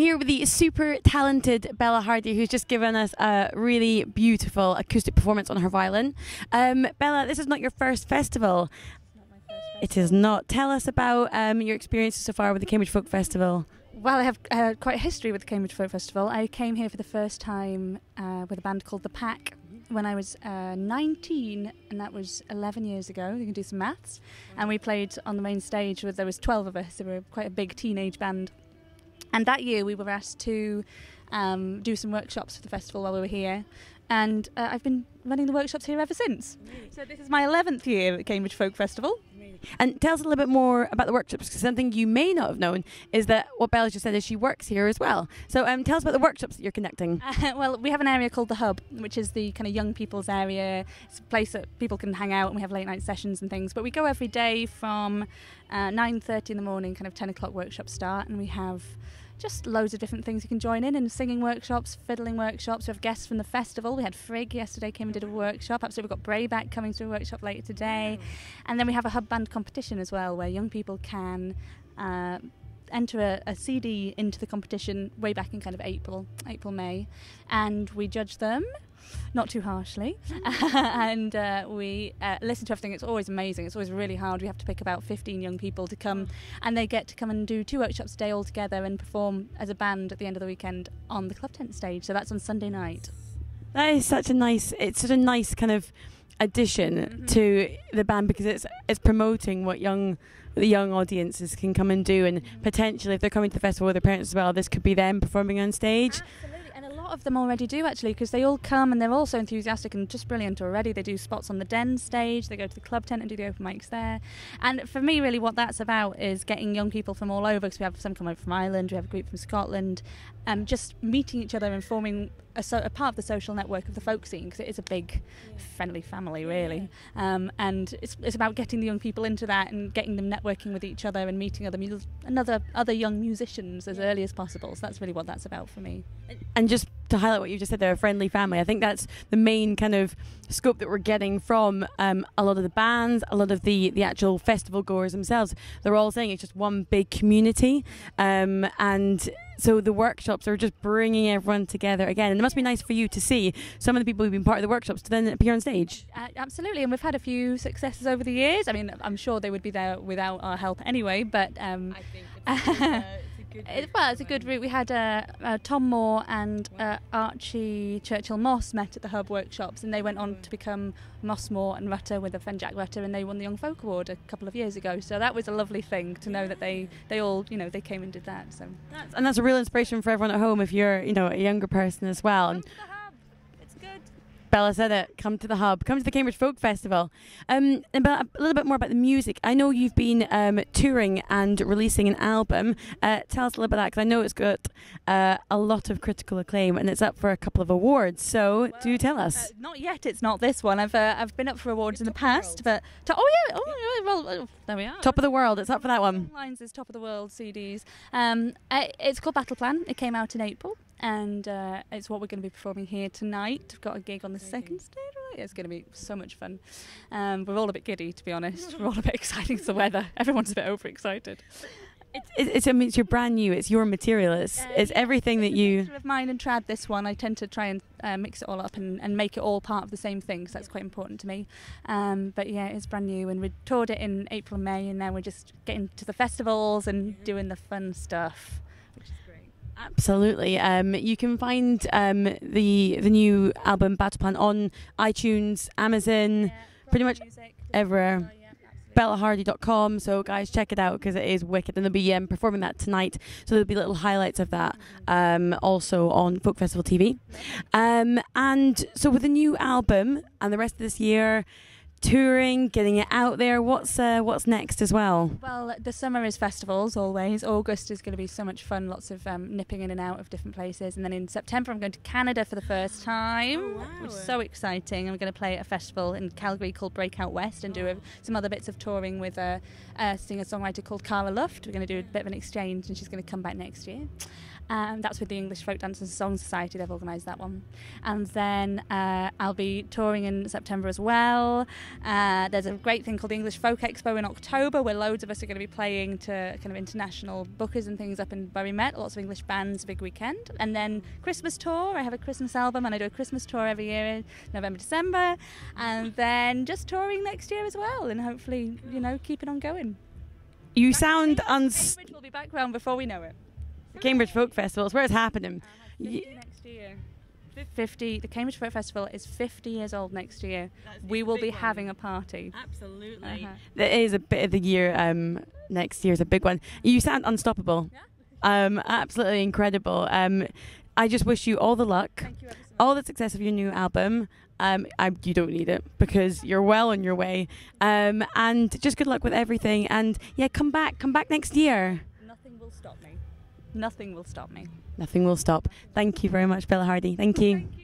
here with the super talented Bella Hardy, who's just given us a really beautiful acoustic performance on her violin. Bella, this is not your first festival. It is not. Tell us about your experiences so far with the Cambridge Folk Festival. Well, I have quite a history with the Cambridge Folk Festival. I came here for the first time with a band called The Pack when I was 19, and that was 11 years ago. You can do some maths. And we played on the main stage. There was 12 of us. So we were quite a big teenage band. And that year we were asked to do some workshops for the festival while we were here. And I've been running the workshops here ever since. So this is my 11th year at Cambridge Folk Festival. And tell us a little bit more about the workshops, because something you may not have known is that what Bella just said is she works here as well. So tell us about the workshops that you're conducting. Well, we have an area called The Hub, which is the kind of young people's area. It's a place that people can hang out, and we have late night sessions and things. But we go every day from 9:30 in the morning, kind of 10 o'clock workshops start, and we have just loads of different things you can join in, and singing workshops, fiddling workshops. We have guests from the festival. We had Frigg yesterday came and did a workshop. Absolutely, we've got Brayback coming to a workshop later today. And then we have a hub band competition as well, where young people can enter a CD into the competition way back in kind of April, May, and we judge them. Not too harshly, and we listen to everything. It's always amazing. It's always really hard. We have to pick about 15 young people to come, and they get to come and do 2 workshops a day all together and perform as a band at the end of the weekend on the club tent stage. So that's on Sunday night. That is such a nice kind of addition to the band, because it's promoting what the young audiences can come and do, and potentially if they're coming to the festival with their parents as well, this could be them performing on stage. Absolutely. A lot of them already do, actually, because they all come and they're all so enthusiastic and just brilliant already. They do spots on the Den stage, they go to the club tent and do the open mics there. And for me, really, what that's about is getting young people from all over, because we have some come over from Ireland, we have a group from Scotland, just meeting each other and forming a part of the social network of the folk scene, because it is a big, friendly family, really. And it's about getting the young people into that and getting them networking with each other and meeting other young musicians as early as possible. So that's really what that's about for me. And just to highlight what you just said, they're a friendly family. I think that's the main kind of scope that we're getting from a lot of the bands, a lot of the actual festival goers themselves. They're all saying it's just one big community, and so the workshops are just bringing everyone together again. And it must be nice for you to see some of the people who've been part of the workshops to then appear on stage. Absolutely, and we've had a few successes over the years. I mean, I'm sure they would be there without our help anyway, but I think it's a good route. We had Tom Moore and Archie Churchill Moss met at the Hub workshops, and they went on to become Moss, Moore and Rutter with a friend Jack Rutter, and they won the Young Folk Award a couple of years ago. So that was a lovely thing to know that they all, they came and did that. So that's a real inspiration for everyone at home if you're, a younger person as well. Come to the Hub. It's good. Bella said it. Come to the Hub. Come to the Cambridge Folk Festival. And a little bit more about the music. I know you've been touring and releasing an album. Tell us a little bit about that, because I know it's got a lot of critical acclaim and it's up for a couple of awards. So do tell us. Not yet. It's not this one. I've been up for awards in the past, but there we are. Top of the World. It's up for that one. Lines is Top of the World CDs. It's called Battle Plan. It came out in April. And it's what we're going to be performing here tonight. We've got a gig on the second stage, right? It's going to be so much fun. We're all a bit giddy, to be honest. We're all a bit excited. It's the weather. Everyone's a bit overexcited. It's your brand new. It's your material. It's everything that you. It's a mixture of mine and trad. This one, I tend to try and mix it all up and make it all part of the same thing. So that's quite important to me. But yeah, it's brand new, and we toured it in April and May, and now we're just getting to the festivals and doing the fun stuff. Absolutely. You can find the new album Battle Plan on iTunes, Amazon, pretty much everywhere. BellaHardy.com. So guys, check it out, because it is wicked, and they'll be performing that tonight. So there'll be little highlights of that also on Folk Festival TV. And so with the new album and the rest of this year, touring, getting it out there, what's next as well? Well, the summer is festivals always. August is going to be so much fun, lots of nipping in and out of different places, and then in September I'm going to Canada for the first time, which is so exciting. I'm going to play at a festival in Calgary called Breakout West and do some other bits of touring with a singer-songwriter called Cara Luft. We're going to do a bit of an exchange, and she's going to come back next year. That's with the English Folk Dance and Song Society. They've organised that one. And then I'll be touring in September as well. There's a great thing called the English Folk Expo in October, where loads of us are going to be playing to kind of international bookers and things up in Bury Met. Lots of English bands, big weekend. And then Christmas tour. I have a Christmas album, and I do a Christmas tour every year in November, December. And then just touring next year as well, and hopefully, you know, keep it on going. You sound Cambridge will be back round before we know it. The Cambridge Folk Festival is where it's happening. 50 next year. 50. The Cambridge Folk Festival is 50 years old next year. We will be having a party. Absolutely. There is a bit of the year. Next year's a big one. You sound unstoppable. Yeah. Absolutely incredible. I just wish you all the luck. Thank you ever so much. All the success of your new album. You don't need it because you're well on your way. And just good luck with everything. And yeah, come back next year. Nothing will stop me. Nothing will stop me. Nothing will stop. Thank you very much, Bella Hardy. Thank you. Thank you.